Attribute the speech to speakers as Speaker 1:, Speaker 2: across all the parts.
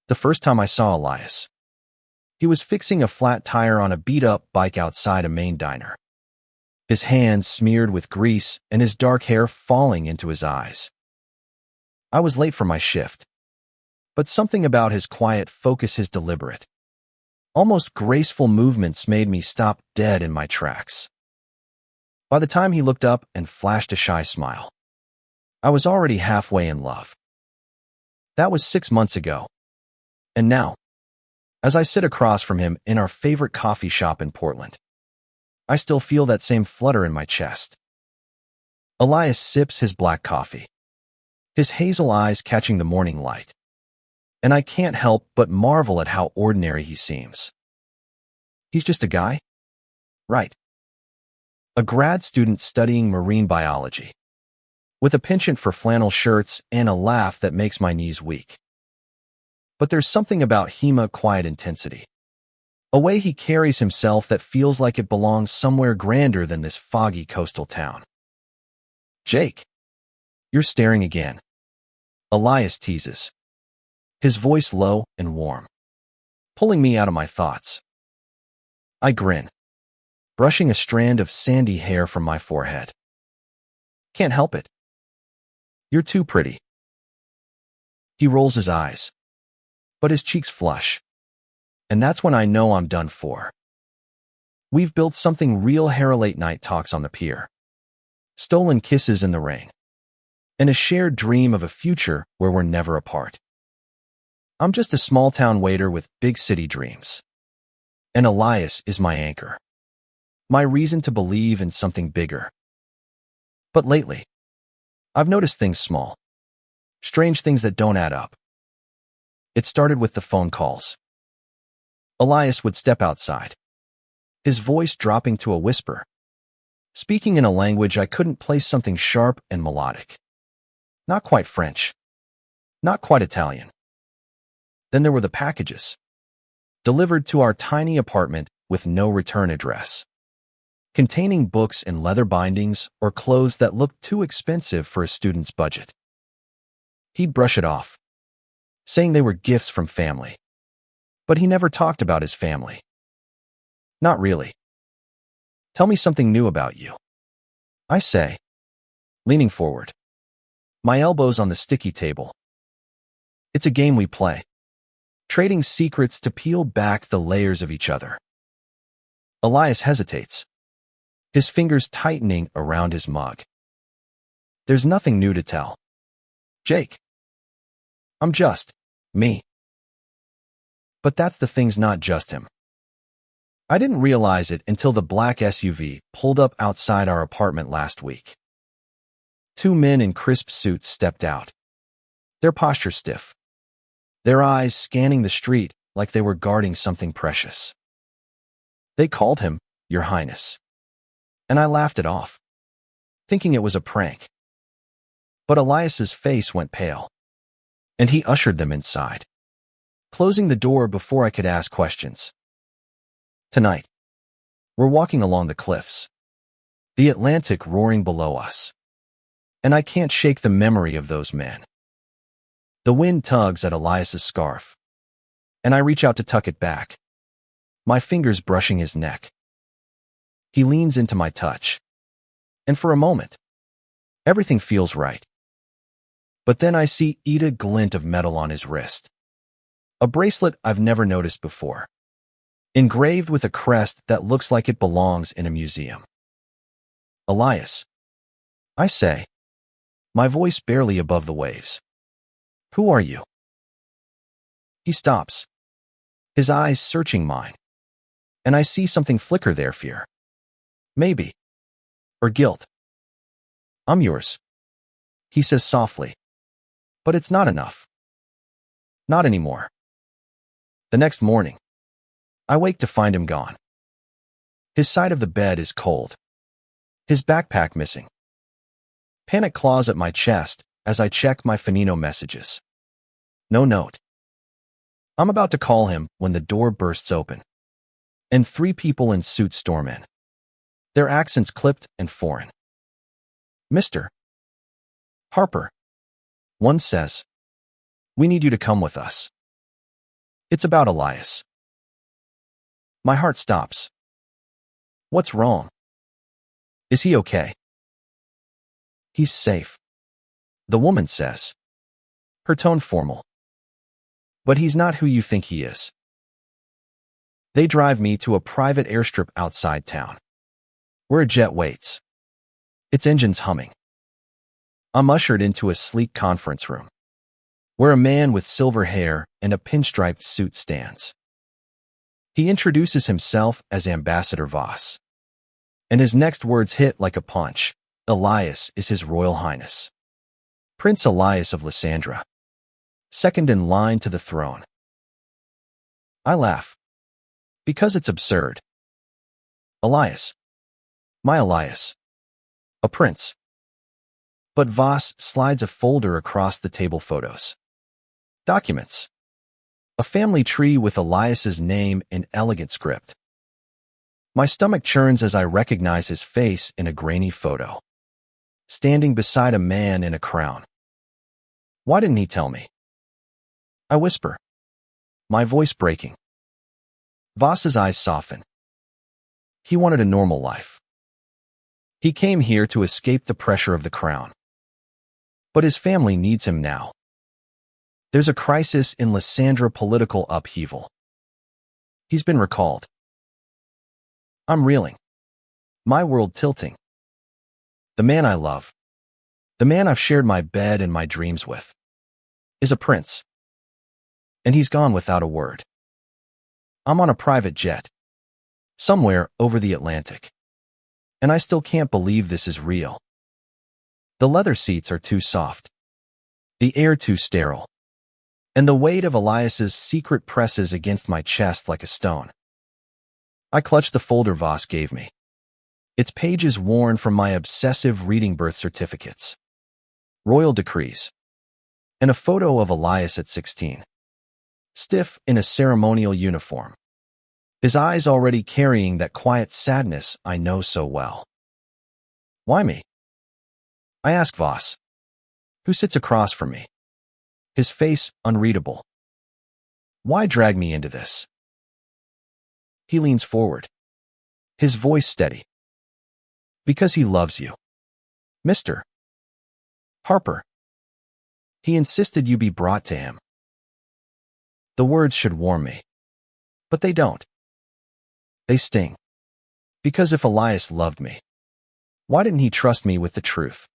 Speaker 1: The first time I saw Elias, he was fixing a flat tire on a beat-up bike outside a main diner. His hands smeared with grease and his dark hair falling into his eyes. I was late for my shift, but something about his quiet focus, his deliberate, almost graceful movements made me stop dead in my tracks. By the time he looked up and flashed a shy smile, I was already halfway in love. That was 6 months ago. And now, as I sit across from him in our favorite coffee shop in Portland, I still feel that same flutter in my chest. Elias sips his black coffee, his hazel eyes catching the morning light, and I can't help but marvel at how ordinary he seems. He's just a guy, right? A grad student studying marine biology, with a penchant for flannel shirts and a laugh that makes my knees weak. But there's something about Hema quiet intensity, a way he carries himself that feels like it belongs somewhere grander than this foggy coastal town. Jake, you're staring again, Elias teases, his voice low and warm, pulling me out of my thoughts. I grin, brushing a strand of sandy hair from my forehead. Can't help it. You're too pretty. He rolls his eyes, but his cheeks flush, and that's when I know I'm done for. We've built something real: late night talks on the pier, stolen kisses in the rain, and a shared dream of a future where we're never apart. I'm just a small-town waiter with big city dreams, and Elias is my anchor, my reason to believe in something bigger. But lately, I've noticed things small, strange things that don't add up. It started with the phone calls. Elias would step outside, his voice dropping to a whisper, speaking in a language I couldn't place, something sharp and melodic. Not quite French, not quite Italian. Then there were the packages, delivered to our tiny apartment with no return address, containing books in leather bindings or clothes that looked too expensive for a student's budget. He'd brush it off, saying they were gifts from family. But he never talked about his family. Not really. Tell me something new about you, I say, leaning forward, my elbows on the sticky table. It's a game we play, trading secrets to peel back the layers of each other. Elias hesitates, his fingers tightening around his mug. There's nothing new to tell, Jake. I'm just me. But that's the thing's not just him. I didn't realize it until the black SUV pulled up outside our apartment last week. 2 men in crisp suits stepped out, their posture stiff, their eyes scanning the street like they were guarding something precious. They called him Your Highness, and I laughed it off, thinking it was a prank. But Elias's face went pale, and he ushered them inside, closing the door before I could ask questions. Tonight, we're walking along the cliffs, the Atlantic roaring below us, and I can't shake the memory of those men. The wind tugs at Elias's scarf, and I reach out to tuck it back, my fingers brushing his neck. He leans into my touch, and for a moment, everything feels right. But then I see a glint of metal on his wrist, a bracelet I've never noticed before, engraved with a crest that looks like it belongs in a museum. Elias, I say, my voice barely above the waves. Who are you? He stops, his eyes searching mine, and I see something flicker there: fear, maybe, or guilt. I'm yours, he says softly, but it's not enough. Not anymore. The next morning, I wake to find him gone. His side of the bed is cold, his backpack missing. Panic claws at my chest as I check my Finino messages. No note. I'm about to call him when the door bursts open, and 3 people in suits storm in, their accents clipped and foreign. Mr. Harper, one says, we need you to come with us. It's about Elias. My heart stops. What's wrong? Is he okay? He's safe, the woman says, her tone formal. But he's not who you think he is. They drive me to a private airstrip outside town, where a jet waits, its engines humming. I'm ushered into a sleek conference room, where a man with silver hair and a pinstriped suit stands. He introduces himself as Ambassador Voss, and his next words hit like a punch. Elias is His Royal Highness, Prince Elias of Lysandra, second in line to the throne. I laugh, because it's absurd. Elias. My Elias. A prince. But Voss slides a folder across the table. Photos. Documents. A family tree with Elias's name in elegant script. My stomach churns as I recognize his face in a grainy photo, standing beside a man in a crown. Why didn't he tell me? I whisper, my voice breaking. Voss's eyes soften. He wanted a normal life. He came here to escape the pressure of the crown. But his family needs him now. There's a crisis in Lysandra, political upheaval. He's been recalled. I'm reeling, my world tilting. The man I love, the man I've shared my bed and my dreams with, is a prince. And he's gone without a word. I'm on a private jet, somewhere over the Atlantic. And I still can't believe this is real. The leather seats are too soft, the air too sterile, and the weight of Elias's secret presses against my chest like a stone. I clutch the folder Voss gave me, its pages worn from my obsessive reading birth certificates, royal decrees, and a photo of Elias at 16, stiff in a ceremonial uniform, his eyes already carrying that quiet sadness I know so well. Why me? I ask Voss, who sits across from me, his face unreadable. Why drag me into this? He leans forward, his voice steady. Because he loves you, Mr. Harper. He insisted you be brought to him. The words should warm me, but they don't. They sting. Because if Elias loved me, why didn't he trust me with the truth?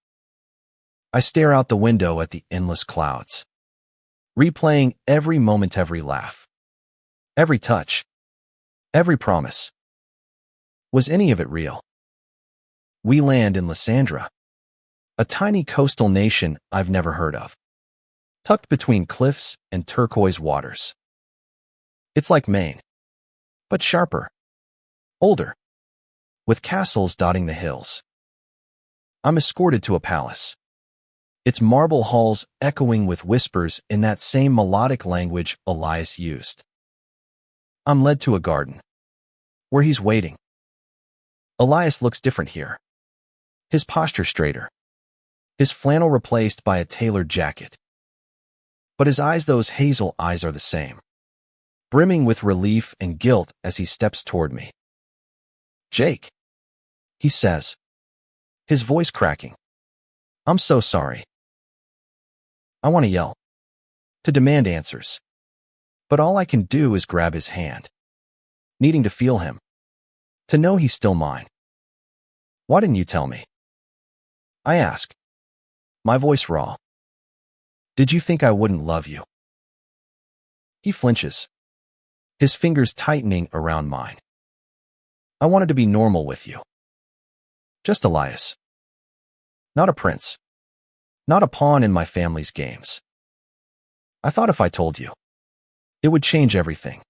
Speaker 1: I stare out the window at the endless clouds, replaying every moment, every laugh, every touch, every promise. Was any of it real? We land in Lysandra, a tiny coastal nation I've never heard of, tucked between cliffs and turquoise waters. It's like Maine, but sharper, older, with castles dotting the hills. I'm escorted to a palace, its marble halls echoing with whispers in that same melodic language Elias used. I'm led to a garden, where he's waiting. Elias looks different here. His posture straighter, his flannel replaced by a tailored jacket. But his eyes, those hazel eyes, are the same, brimming with relief and guilt as he steps toward me. Jake, he says, his voice cracking. I'm so sorry. I want to yell, to demand answers. But all I can do is grab his hand, needing to feel him, to know he's still mine. Why didn't you tell me? I ask, my voice raw. Did you think I wouldn't love you? He flinches, his fingers tightening around mine. I wanted to be normal with you. Just Elias. Not a prince. Not a pawn in my family's games. I thought if I told you, it would change everything.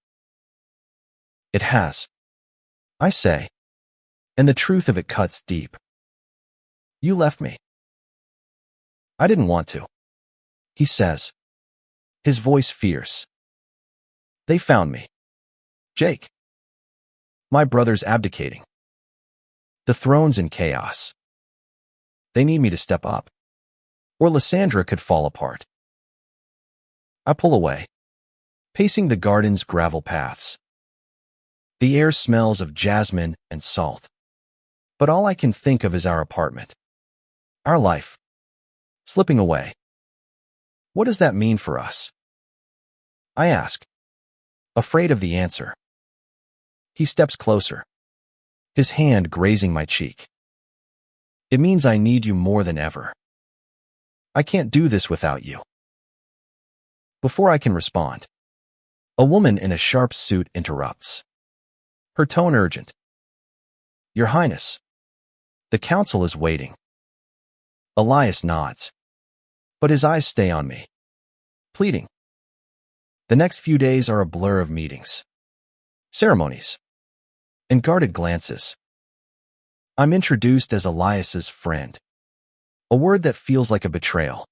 Speaker 1: It has, I say, and the truth of it cuts deep. You left me. I didn't want to, he says, his voice fierce. They found me. Jake. My brother's abdicating. The throne's in chaos. They need me to step up, or Lysandra could fall apart. I pull away, pacing the garden's gravel paths. The air smells of jasmine and salt. But all I can think of is our apartment. Our life. Slipping away. What does that mean for us? I ask, afraid of the answer. He steps closer, his hand grazing my cheek. It means I need you more than ever. I can't do this without you. Before I can respond, a woman in a sharp suit interrupts. Her tone urgent. Your Highness, the council is waiting. Elias nods, but his eyes stay on me, pleading. The next few days are a blur of meetings, ceremonies, and guarded glances. I'm introduced as Elias's friend, a word that feels like a betrayal.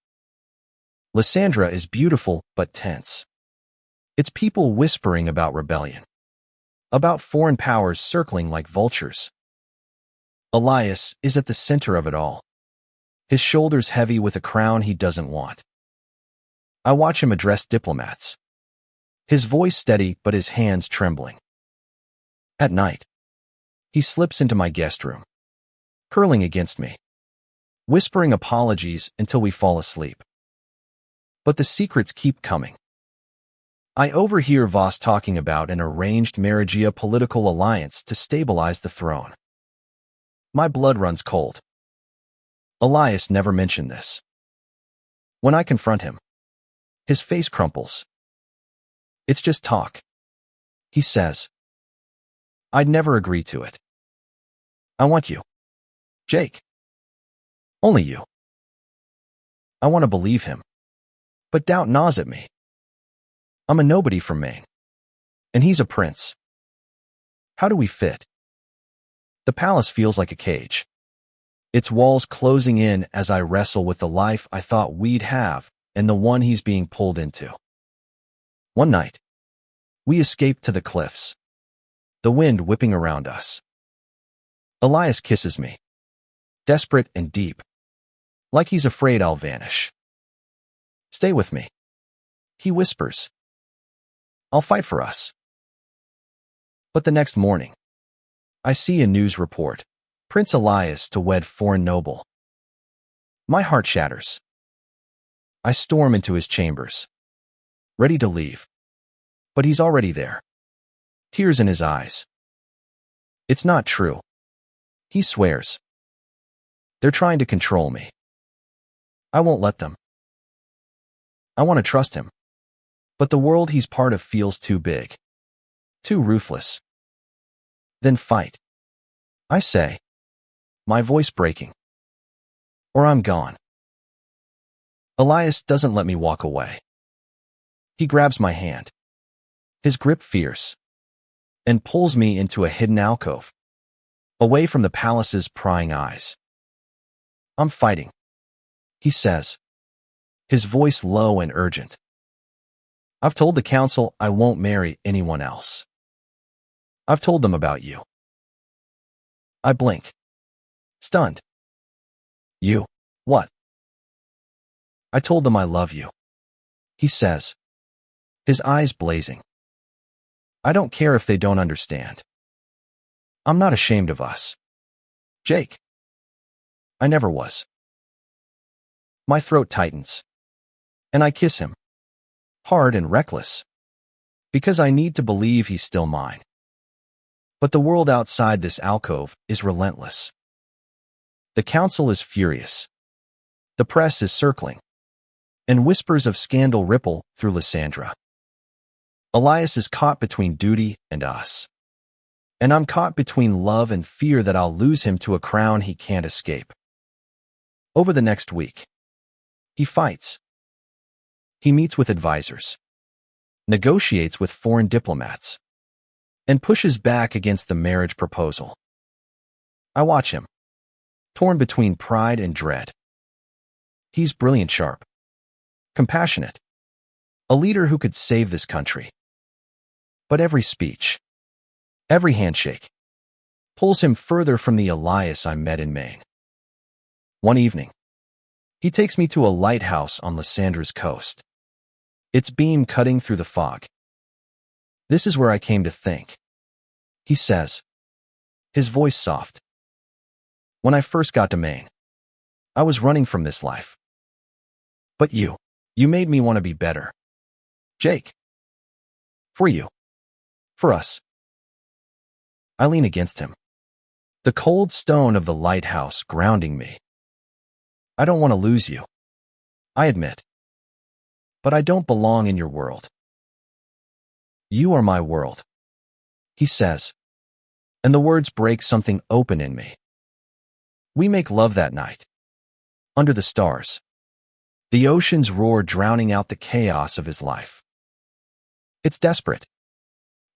Speaker 1: Lysandra is beautiful but tense. It's people whispering about rebellion, about foreign powers circling like vultures. Elias is at the center of it all, his shoulders heavy with a crown he doesn't want. I watch him address diplomats, his voice steady but his hands trembling. At night, he slips into my guest room, curling against me, whispering apologies until we fall asleep. But the secrets keep coming. I overhear Voss talking about an arranged Marigia political alliance to stabilize the throne. My blood runs cold. Elias never mentioned this. When I confront him, his face crumples. It's just talk, he says. I'd never agree to it. I want you, Jake. Only you. I want to believe him, but doubt gnaws at me. I'm a nobody from Maine, and he's a prince. How do we fit? The palace feels like a cage, its walls closing in as I wrestle with the life I thought we'd have and the one he's being pulled into. One night, we escape to the cliffs, the wind whipping around us. Elias kisses me, desperate and deep, like he's afraid I'll vanish. Stay with me, he whispers. I'll fight for us. But the next morning, I see a news report, Prince Elias to wed foreign noble. My heart shatters. I storm into his chambers, ready to leave. But he's already there, tears in his eyes. It's not true, he swears. They're trying to control me. I won't let them. I want to trust him, but the world he's part of feels too big, too ruthless. Then fight, I say, my voice breaking. Or I'm gone. Elias doesn't let me walk away. He grabs my hand, his grip fierce, and pulls me into a hidden alcove, away from the palace's prying eyes. I'm fighting, he says, his voice low and urgent. I've told the council I won't marry anyone else. I've told them about you. I blink, stunned. You, what? I told them I love you, he says, his eyes blazing. I don't care if they don't understand. I'm not ashamed of us, Jake. I never was. My throat tightens, and I kiss him, hard and reckless, because I need to believe he's still mine. But the world outside this alcove is relentless. The council is furious. The press is circling, and whispers of scandal ripple through Lysandra. Elias is caught between duty and us, and I'm caught between love and fear that I'll lose him to a crown he can't escape. Over the next week, he fights. He meets with advisors, negotiates with foreign diplomats, and pushes back against the marriage proposal. I watch him, torn between pride and dread. He's brilliant, sharp, compassionate, a leader who could save this country. But every speech, every handshake, pulls him further from the Elias I met in Maine. One evening, he takes me to a lighthouse on Lysandra's coast, its beam cutting through the fog. This is where I came to think, he says, his voice soft. When I first got to Maine, I was running from this life. But you made me want to be better. Jake. For you. For us. I lean against him, the cold stone of the lighthouse grounding me. I don't want to lose you, I admit. But I don't belong in your world. You are my world, he says, and the words break something open in me. We make love that night, under the stars, the ocean's roar drowning out the chaos of his life. It's desperate,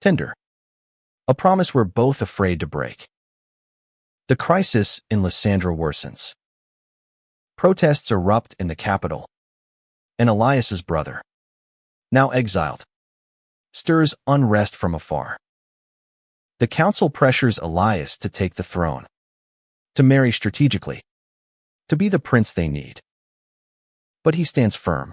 Speaker 1: tender, a promise we're both afraid to break. The crisis in Lysandra worsens. Protests erupt in the capital, and Elias's brother, now exiled, stirs unrest from afar. The council pressures Elias to take the throne, to marry strategically, to be the prince they need. But he stands firm,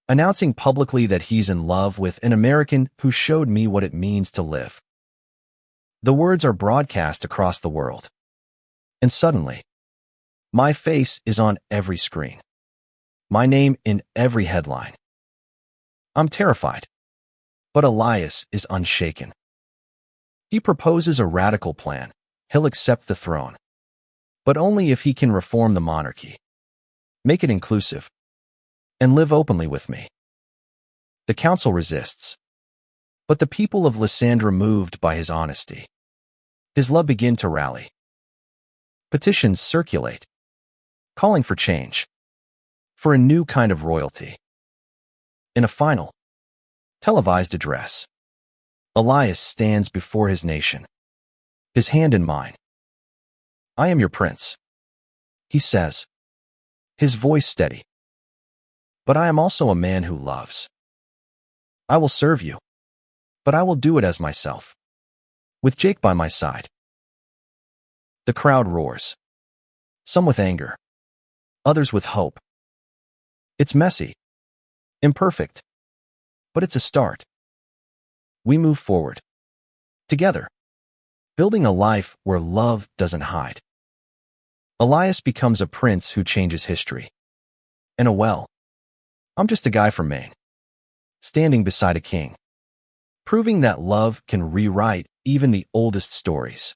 Speaker 1: announcing publicly that he's in love with an American who showed me what it means to live. The words are broadcast across the world, and suddenly, my face is on every screen, my name in every headline. I'm terrified, but Elias is unshaken. He proposes a radical plan. He'll accept the throne, but only if he can reform the monarchy, make it inclusive, and live openly with me. The council resists, but the people of Lysandra, moved by his honesty, his love, begin to rally. Petitions circulate, calling for change, for a new kind of royalty. In a final, televised address, Elias stands before his nation, his hand in mine. I am your prince, he says, his voice steady. But I am also a man who loves. I will serve you, but I will do it as myself, with Jake by my side. The crowd roars, some with anger, others with hope. It's messy, imperfect, but it's a start. We move forward, together, building a life where love doesn't hide. Elias becomes a prince who changes history. And I'm just a guy from Maine, standing beside a king, proving that love can rewrite even the oldest stories.